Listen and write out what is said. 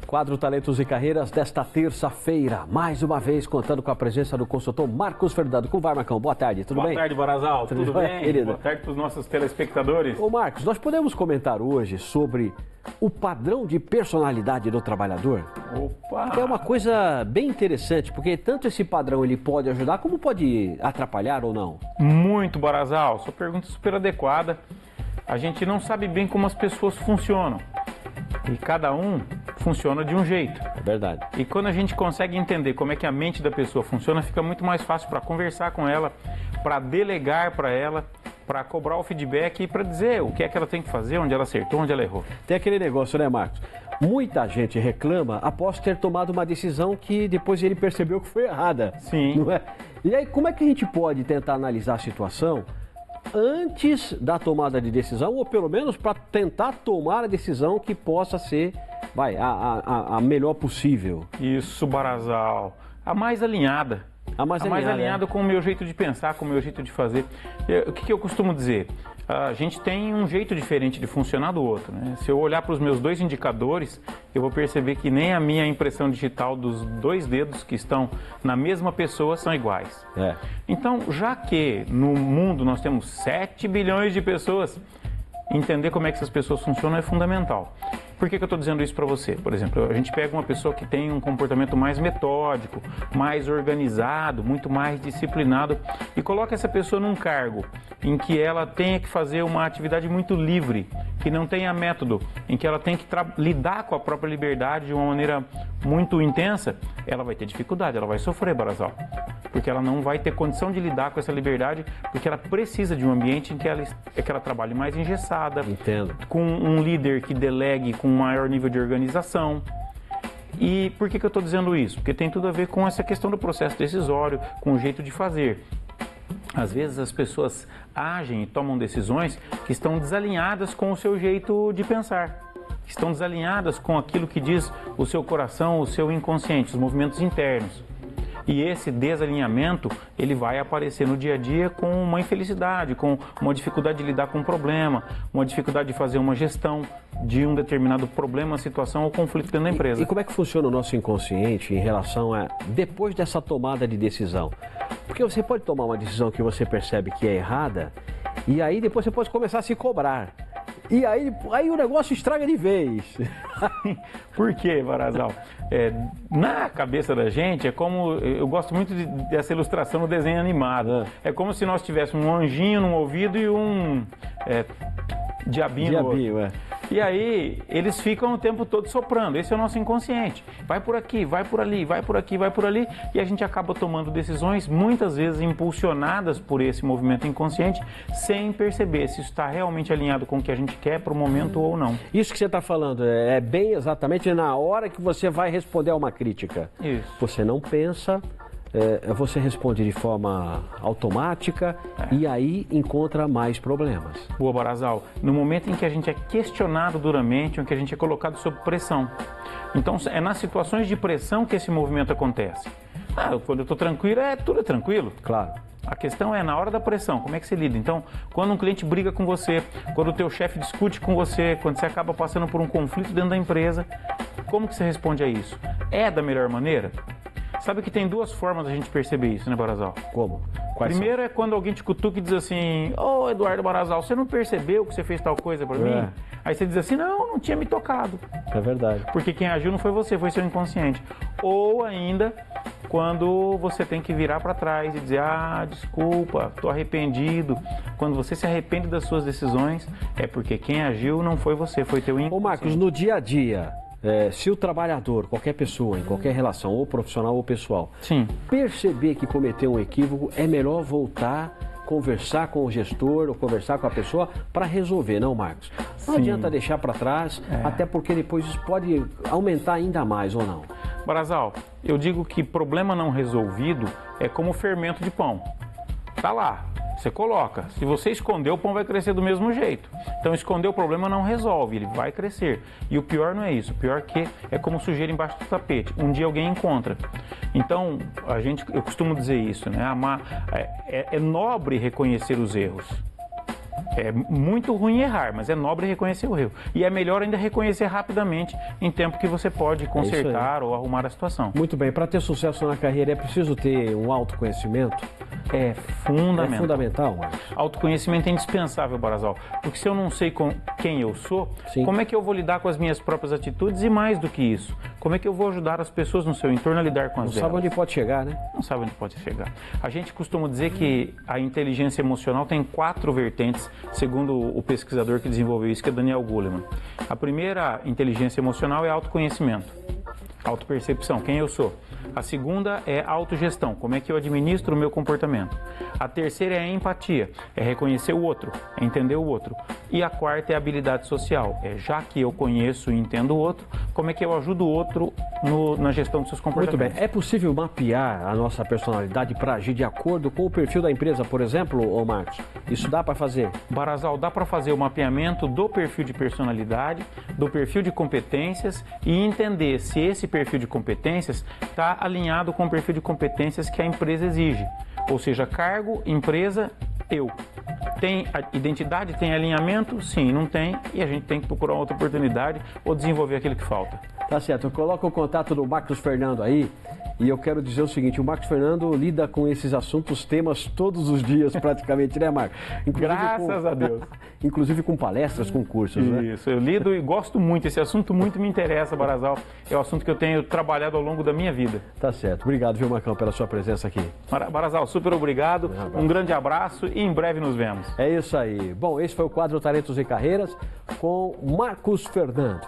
Quadro Talentos e Carreiras desta terça-feira, mais uma vez contando com a presença do consultor Marcos Fernando. Como vai, Marcão? Boa tarde, tudo bem? Boa tarde, Barazal. Tudo bem? Querido? Boa tarde para os nossos telespectadores. Ô Marcos, nós podemos comentar hoje sobre o padrão de personalidade do trabalhador? Opa! É uma coisa bem interessante, porque tanto esse padrão ele pode ajudar, como pode atrapalhar ou não? Muito, Barazal. Sua pergunta é super adequada. A gente não sabe bem como as pessoas funcionam. E cada um funciona de um jeito. É verdade. E quando a gente consegue entender como é que a mente da pessoa funciona, fica muito mais fácil para conversar com ela, para delegar para ela, para cobrar o feedback e para dizer o que é que ela tem que fazer, onde ela acertou, onde ela errou. Tem aquele negócio, né, Marcos? Muita gente reclama após ter tomado uma decisão que depois ele percebeu que foi errada. Sim. Não é? E aí, como é que a gente pode tentar analisar a situação antes da tomada de decisão, ou pelo menos para tentar tomar a decisão que possa ser a melhor possível? Isso, Barazal. A mais alinhada. A mais alinhada com o meu jeito de pensar, com o meu jeito de fazer. O que eu costumo dizer? A gente tem um jeito diferente de funcionar do outro, né? Se eu olhar para os meus dois indicadores, eu vou perceber que nem a minha impressão digital dos dois dedos que estão na mesma pessoa são iguais. Então, já que no mundo nós temos 7 bilhões de pessoas, entender como é que essas pessoas funcionam é fundamental. Por que eu estou dizendo isso para você? Por exemplo, a gente pega uma pessoa que tem um comportamento mais metódico, mais organizado, muito mais disciplinado e coloca essa pessoa num cargo em que ela tenha que fazer uma atividade muito livre, que não tenha método, em que ela tem que lidar com a própria liberdade de uma maneira muito intensa, ela vai ter dificuldade, ela vai sofrer, Barazal. Porque ela não vai ter condição de lidar com essa liberdade, porque ela precisa de um ambiente em que ela trabalhe mais engessada, Entendo. Com um líder que delegue com um maior nível de organização. E por que eu estou dizendo isso? Porque tem tudo a ver com essa questão do processo decisório, com o jeito de fazer. Às vezes as pessoas agem e tomam decisões que estão desalinhadas com o seu jeito de pensar, que estão desalinhadas com aquilo que diz o seu coração, o seu inconsciente, os movimentos internos. E esse desalinhamento, ele vai aparecer no dia a dia com uma infelicidade, com uma dificuldade de lidar com um problema, uma dificuldade de fazer uma gestão de um determinado problema, situação ou conflito dentro da empresa. E como é que funciona o nosso inconsciente em relação a depois dessa tomada de decisão? Porque você pode tomar uma decisão que você percebe que é errada e aí depois você pode começar a se cobrar. E aí o negócio estraga de vez. Por quê, Barazal? Na cabeça da gente, é como... Eu gosto muito dessa ilustração no desenho animado. É como se nós tivéssemos um anjinho num ouvido e um diabinho no outro. E aí, eles ficam o tempo todo soprando. Esse é o nosso inconsciente. Vai por aqui, vai por ali, vai por aqui, vai por ali. E a gente acaba tomando decisões, muitas vezes impulsionadas por esse movimento inconsciente, sem perceber se isso está realmente alinhado com o que a gente quer para o momento ou não. Isso que você está falando é bem exatamente na hora que você vai responder a uma crítica. Isso. Você não pensa... você responde de forma automática e aí encontra mais problemas. Boa, Barazal. No momento em que a gente é questionado duramente, em que a gente é colocado sob pressão. Então, é nas situações de pressão que esse movimento acontece. Quando eu estou tranquilo, tudo é tranquilo. Claro. A questão é na hora da pressão, como é que você lida? Então, quando um cliente briga com você, quando o teu chefe discute com você, quando você acaba passando por um conflito dentro da empresa, como que você responde a isso? É da melhor maneira? Sabe que tem duas formas da gente perceber isso, né, Barazal? Como? Quais Primeiro é quando alguém te cutuca e diz assim: ô Eduardo Barazal, você não percebeu que você fez tal coisa pra mim? Aí você diz assim: não tinha me tocado. É verdade. Porque quem agiu não foi você, foi seu inconsciente. Ou ainda, quando você tem que virar pra trás e dizer: desculpa, tô arrependido. Quando você se arrepende das suas decisões, é porque quem agiu não foi você, foi teu inconsciente. Ô Marcos, no dia a dia... se o trabalhador, qualquer pessoa, em qualquer relação, ou profissional ou pessoal, Sim. perceber que cometeu um equívoco, é melhor voltar, conversar com o gestor ou conversar com a pessoa para resolver, não, Marcos? Não Sim. adianta deixar para trás, até porque depois isso pode aumentar ainda mais ou não. Barazal, eu digo que problema não resolvido é como fermento de pão. Tá lá, você coloca. Se você esconder, o pão vai crescer do mesmo jeito. Então, esconder o problema não resolve, ele vai crescer. E o pior não é isso, o pior que é como sujeira embaixo do tapete. Um dia alguém encontra. Então, eu costumo dizer isso, né? É nobre reconhecer os erros. É muito ruim errar, mas é nobre reconhecer o erro. E é melhor ainda reconhecer rapidamente em tempo que você pode consertar ou arrumar a situação. Muito bem, para ter sucesso na carreira é preciso ter um autoconhecimento? É fundamental. É fundamental, Marcos. Autoconhecimento é indispensável, Barazal. Porque se eu não sei quem eu sou, Sim. como é que eu vou lidar com as minhas próprias atitudes e mais do que isso? Como é que eu vou ajudar as pessoas no seu entorno a lidar com as Não delas? sabe onde pode chegar, né? Não sabe onde pode chegar. A gente costuma dizer que a inteligência emocional tem 4 vertentes, segundo o pesquisador que desenvolveu isso, que é Daniel Goleman. A primeira inteligência emocional é autoconhecimento, autopercepção, quem eu sou. A segunda é autogestão, como é que eu administro o meu comportamento. A terceira é a empatia, é reconhecer o outro, é entender o outro. E a quarta é a habilidade social, é já que eu conheço e entendo o outro, como é que eu ajudo o outro na gestão dos seus comportamentos. Muito bem. É possível mapear a nossa personalidade para agir de acordo com o perfil da empresa, por exemplo, ô Marcos? Isso dá para fazer? Barazal, dá para fazer o mapeamento do perfil de personalidade, do perfil de competências e entender se esse perfil de competências está alinhado com o perfil de competências que a empresa exige. Ou seja, cargo, empresa, eu. Tem a identidade, tem alinhamento? Sim, não tem. E a gente tem que procurar outra oportunidade ou desenvolver aquilo que falta. Tá certo. Coloca o contato do Marcos Fernando aí. E eu quero dizer o seguinte, o Marcos Fernando lida com esses assuntos, temas todos os dias praticamente, né, Marcos? Graças a Deus. Inclusive com palestras, com cursos, né? Isso, eu lido e gosto muito, esse assunto muito me interessa, Barazal. É o assunto que eu tenho trabalhado ao longo da minha vida. Tá certo. Obrigado, viu, Marcão, pela sua presença aqui. Barazal, super obrigado, um grande abraço e em breve nos vemos. É isso aí. Bom, esse foi o quadro Talentos e Carreiras com Marcos Fernando.